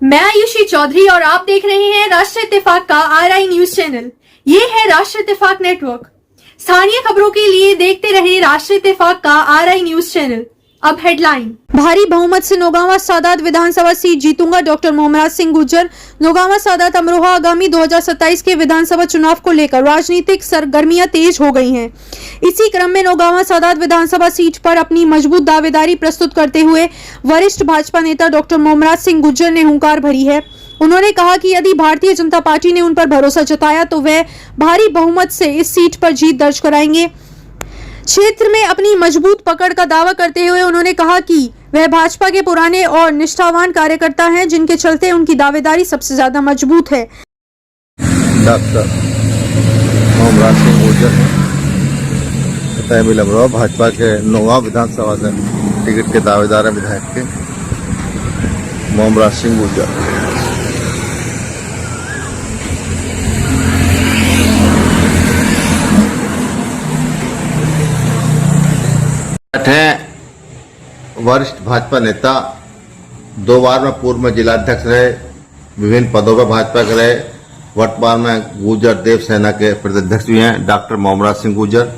मैं आयुषी चौधरी और आप देख रहे हैं राष्ट्रीय इत्तेफाक का आरआई न्यूज चैनल। ये है राष्ट्रीय इत्तेफाक नेटवर्क। स्थानीय खबरों के लिए देखते रहे राष्ट्रीय इत्तेफाक का आरआई न्यूज चैनल। अब हेडलाइन। भारी बहुमत से नौगावा सादात विधानसभा सीट जीतूंगा डॉक्टर मोहम्मद सिंह गुर्जर। नौगावा सादात अमरोहा आगामी 2027 के विधानसभा चुनाव को लेकर राजनीतिक सरगर्मियां तेज हो गई हैं। इसी क्रम में नौगावा सादात विधानसभा सीट पर अपनी मजबूत दावेदारी प्रस्तुत करते हुए वरिष्ठ भाजपा नेता डॉक्टर मोहम्मद सिंह गुर्जर ने हुंकार भरी है। उन्होंने कहा कि यदि भारतीय जनता पार्टी ने उन पर भरोसा जताया तो वह भारी बहुमत से इस सीट पर जीत दर्ज कराएंगे। क्षेत्र में अपनी मजबूत पकड़ का दावा करते हुए उन्होंने कहा कि वह भाजपा के पुराने और निष्ठावान कार्यकर्ता हैं, जिनके चलते उनकी दावेदारी सबसे ज्यादा मजबूत है। डॉक्टर मोहम्मद सिंह गुर्जर तहमील अमरोहा भाजपा के नौगावा विधानसभा से टिकट के दावेदार हैं विधायक के मोहम्मद सिंह गुर्जर। वरिष्ठ भाजपा नेता, 2 बार में पूर्व में जिलाध्यक्ष रहे, विभिन्न पदों पर भाजपा के रहे, वर्तमान में गुर्जर देव सेना के प्रदेशाध्यक्ष भी हैं डॉक्टर मोहम्मद सिंह गुर्जर।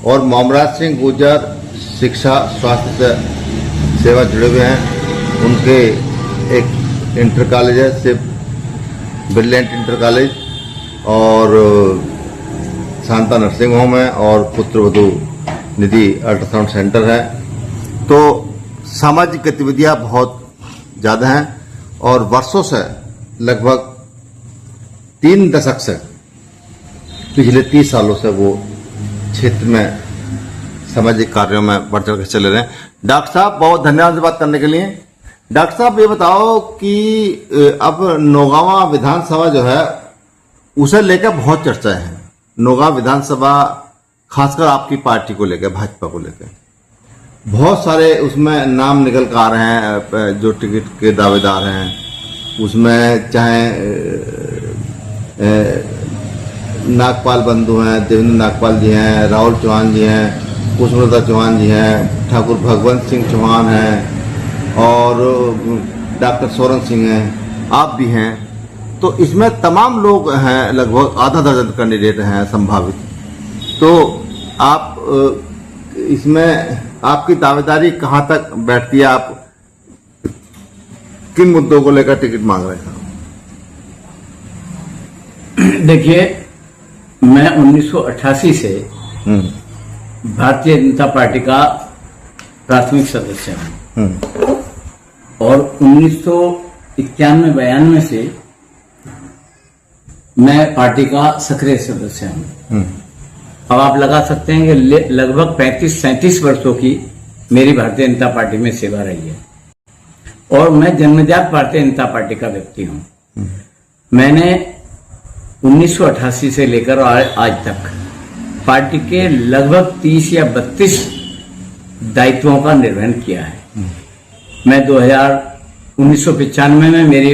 और मोहम्मद सिंह गुर्जर शिक्षा स्वास्थ्य से सेवा जुड़े हुए हैं। उनके एक इंटर कॉलेज है, सिर्फ ब्रिलियंट इंटर कॉलेज, और शांता नर्सिंग होम है, और पुत्र वधू निधि अल्ट्रासाउंड सेंटर है। तो सामाजिक गतिविधियां बहुत ज्यादा हैं और वर्षों से लगभग 3 दशक से पिछले 30 सालों से वो क्षेत्र में सामाजिक कार्यों में बढ़ चढ़ के चले रहे हैं। डॉक्टर साहब, बहुत धन्यवाद बात करने के लिए। डॉक्टर साहब, ये बताओ कि अब नौगावा विधानसभा जो है उसे लेकर बहुत चर्चा है। नौगावा विधानसभा खासकर आपकी पार्टी को लेकर, भाजपा को लेकर बहुत सारे उसमें नाम निकल कर आ रहे हैं जो टिकट के दावेदार हैं। उसमें चाहे नागपाल बंधु हैं, देवेंद्र नागपाल जी हैं, राहुल चौहान जी हैं, पुष्पलता चौहान जी हैं, ठाकुर भगवंत सिंह चौहान हैं, और डॉक्टर सोरन सिंह हैं, आप भी हैं। तो इसमें तमाम लोग हैं, लगभग आधा दर्जन कैंडिडेट हैं संभावित। तो आप इसमें आपकी दावेदारी कहां तक बैठती है? आप किन मुद्दों को लेकर टिकट मांग रहे हैं? देखिए, मैं 1988 से भारतीय जनता पार्टी का प्राथमिक सदस्य हूं, और 1991-92 से मैं पार्टी का सक्रिय सदस्य हूं। अब आप लगा सकते हैं कि लगभग 35-37 वर्षों की मेरी भारतीय जनता पार्टी में सेवा रही है, और मैं जन्मजात भारतीय जनता पार्टी का व्यक्ति हूं। मैंने 1988 से लेकर आज तक पार्टी के लगभग 30 या 32 दायित्वों का निर्वहन किया है। मैं 1995 में मेरी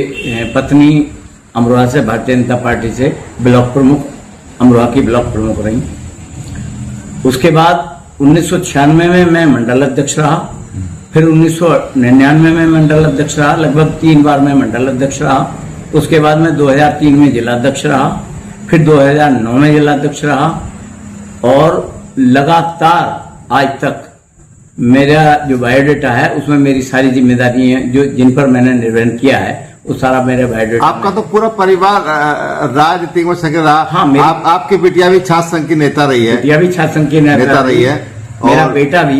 पत्नी अमरोहा से भारतीय जनता पार्टी से ब्लॉक प्रमुख, अमरोहा की ब्लॉक प्रमुख रही। उसके बाद 1996 में मैं मंडल अध्यक्ष रहा, फिर 1999 में मंडल अध्यक्ष रहा, लगभग 3 बार मैं मंडल अध्यक्ष रहा। उसके बाद मैं 2003 में जिला अध्यक्ष रहा, फिर 2009 में जिला अध्यक्ष रहा, और लगातार आज तक मेरा जो बायोडाटा है उसमें मेरी सारी जिम्मेदारी हैं जो जिन पर मैंने निर्वहन किया है वो सारा मेरे बायोडाटा। आपका तो पूरा परिवार राजनीति में सक्रिय रहा। हाँ, आपकी बिटिया भी छात्र संघ की नेता रही है। बिटिया भी छात्र संघ की नेता रही है। मेरा बेटा भी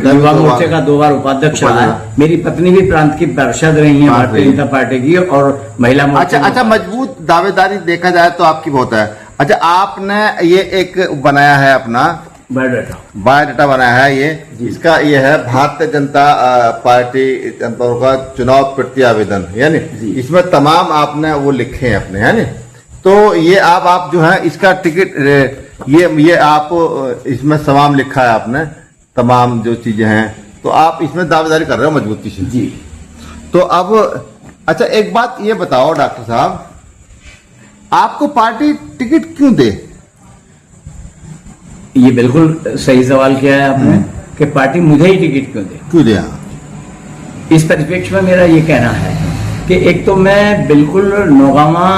युवा मोर्चे का 2 बार उपाध्यक्ष रहा है। मेरी पत्नी भी प्रांत की पार्षद रही है भारतीय जनता पार्टी की, और महिला मोर्चे। अच्छा, मजबूत दावेदारी देखा जाए तो आपकी बहुत है। अच्छा, आपने ये एक बनाया है अपना बायोडाटा बनाया है, इसका ये है भारतीय जनता पार्टी का चुनाव प्रति आवेदन, यानी इसमें तमाम आपने वो लिखे हैं अपने, है नी। तो ये आप जो है इसका टिकट ये आप इसमें तमाम लिखा है आपने, तमाम जो चीजें हैं, तो आप इसमें दावेदारी कर रहे हो मजबूती से जी। तो अब अच्छा, एक बात ये बताओ डॉक्टर साहब, आपको पार्टी टिकट क्यों दे? ये बिल्कुल सही सवाल किया है आपने कि पार्टी मुझे ही टिकट क्यों दे। क्यों दे? इस परिप्रेक्ष्य में मेरा ये कहना है कि एक तो मैं बिल्कुल नौगामा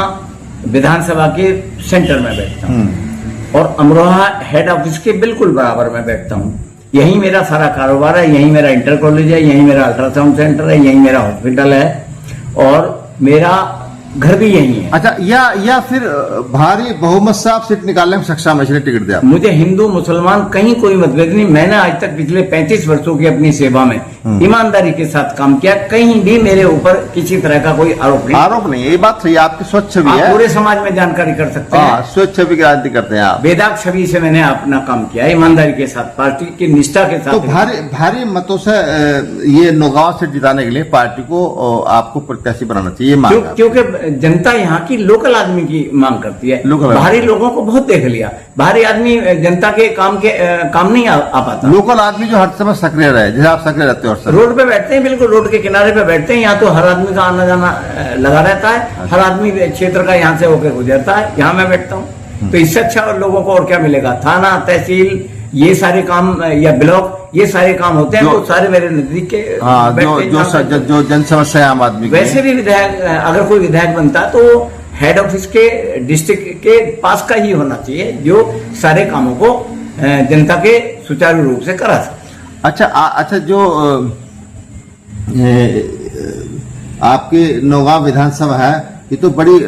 विधानसभा के सेंटर में बैठता हूँ और अमरोहा हेड ऑफिस के बिल्कुल बराबर में बैठता हूँ। यही मेरा सारा कारोबार है, यही मेरा इंटर कॉलेज है, यही मेरा अल्ट्रासाउंड सेंटर है, यही मेरा हॉस्पिटल है और मेरा घर भी यही है। अच्छा, या फिर भारी बहुमत से आप सीट निकालने में सक्षम है, इसलिए टिकट दिया? मुझे हिंदू मुसलमान कहीं कोई मतभेद नहीं। मैंने आज तक पिछले 35 वर्षों की अपनी सेवा में ईमानदारी के साथ काम किया, कहीं भी मेरे ऊपर किसी तरह का कोई आरोप नहीं। ये बात सही, आपकी स्वच्छ छवि है, पूरे समाज में जानकारी कर सकते हैं। स्वच्छ छवि की राजनीति करते हैं आप। बेदाग छवि से मैंने अपना काम किया, ईमानदारी के साथ, पार्टी की निष्ठा के साथ। तो भारी मतों से ये नौगांव सीट जिताने के लिए पार्टी को आपको प्रत्याशी बनाना चाहिए, क्योंकि जनता यहाँ की लोकल आदमी की मांग करती है। बाहरी लोगों को बहुत देख लिया, बाहरी आदमी जनता के काम नहीं आ पाता। लोकल आदमी जो हर समय सक्रिय रहे, जैसे आप सक्रिय रहते हो, रोड पे बैठते हैं, बिल्कुल रोड के किनारे पे बैठते हैं। यहाँ तो हर आदमी का आना जाना लगा रहता है, हर आदमी क्षेत्र का यहाँ से होकर गुजरता है, यहाँ मैं बैठता हूँ। तो इससे अच्छा लोगों को और क्या मिलेगा? थाना, तहसील, ये सारे काम या ब्लॉक, ये सारे काम होते हैं तो सारे मेरे नजदीक के जो जन समस्या आम आदमी। वैसे भी विधायक, अगर कोई विधायक बनता है तो हेड ऑफिस के डिस्ट्रिक्ट के पास का ही होना चाहिए, जो सारे कामों को जनता के सुचारू रूप से करा सके। अच्छा, जो आपकी नौगांव विधानसभा है, ये तो बड़ी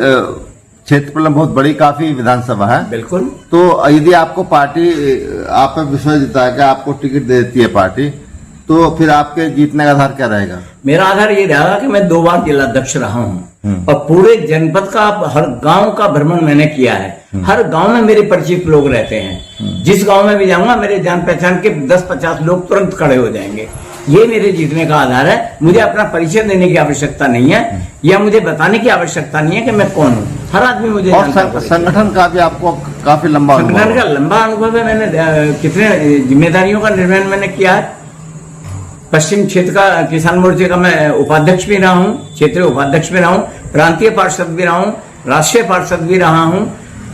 क्षेत्रफल में बहुत बड़ी काफी विधानसभा है। बिल्कुल। तो यदि आपको पार्टी आप पे विश्वास जताया कि आपको टिकट दे देती है पार्टी, तो फिर आपके जीतने का आधार क्या रहेगा? मेरा आधार ये रहेगा कि मैं 2 बार जिलाध्यक्ष रहा हूँ और पूरे जनपद का, हर गांव का भ्रमण मैंने किया है। हर गांव में मेरे परिचित लोग रहते हैं। जिस गांव में भी जाऊंगा मेरे जान पहचान के 10-50 लोग तुरंत खड़े हो जाएंगे। ये मेरे जीतने का आधार है। मुझे अपना परिचय देने की आवश्यकता नहीं है या मुझे बताने की आवश्यकता नहीं है कि मैं कौन हूँ। हर आदमी मुझे संगठन का भी आपको काफी लंबा अनुभव है। मैंने कितने जिम्मेदारियों का निर्वहन मैंने किया है। पश्चिम क्षेत्र का किसान मोर्चे का मैं उपाध्यक्ष भी रहा हूँ, क्षेत्रीय उपाध्यक्ष भी रहा हूँ, प्रांतीय पार्षद भी रहा हूँ, राष्ट्रीय पार्षद भी रहा हूँ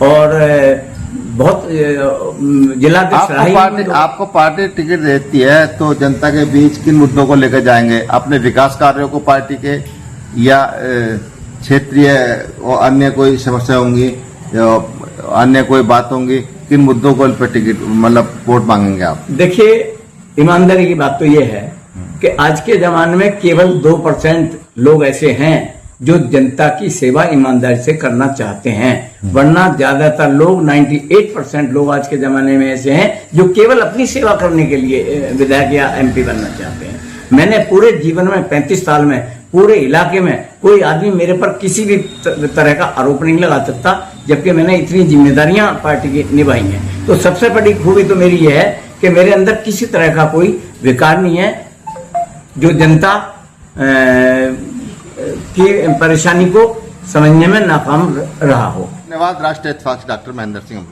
और बहुत जिलाध्यक्ष रहा हूँ। आपको पार्टी टिकट देती है तो जनता के बीच किन मुद्दों को लेकर जाएंगे? अपने विकास कार्यों को पार्टी के, या क्षेत्रीय और अन्य कोई समस्या होंगी, अन्य कोई बात होंगी, किन मुद्दों को पर टिकट मतलब वोट मांगेंगे आप? देखिए, ईमानदारी की बात तो ये है कि आज के जमाने में केवल 2% लोग ऐसे हैं जो जनता की सेवा ईमानदारी से करना चाहते हैं, वरना ज्यादातर लोग 98% लोग आज के जमाने में ऐसे हैं जो केवल अपनी सेवा करने के लिए विधायक या एमपी बनना चाहते हैं। मैंने पूरे जीवन में 35 साल में पूरे इलाके में कोई आदमी मेरे पर किसी भी तरह का आरोप नहीं लगा सकता, जबकि मैंने इतनी जिम्मेदारियां पार्टी की निभाई हैं। तो सबसे बड़ी खूबी तो मेरी यह है कि मेरे अंदर किसी तरह का कोई विकार नहीं है जो जनता की परेशानी को समझने में नाकाम रहा हो। धन्यवाद। राष्ट्रीय इत्तेफाक डॉक्टर महेंद्र सिंह।